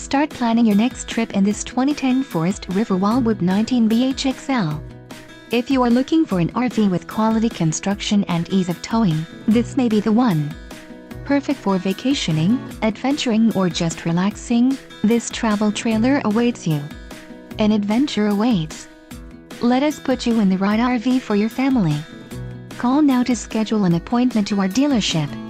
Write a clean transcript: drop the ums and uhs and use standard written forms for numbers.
Start planning your next trip in this 2010 Forest River Wildwood 19BHXL. If you are looking for an RV with quality construction and ease of towing, this may be the one. Perfect for vacationing, adventuring, or just relaxing, this travel trailer awaits you. An adventure awaits. Let us put you in the right RV for your family. Call now to schedule an appointment to our dealership.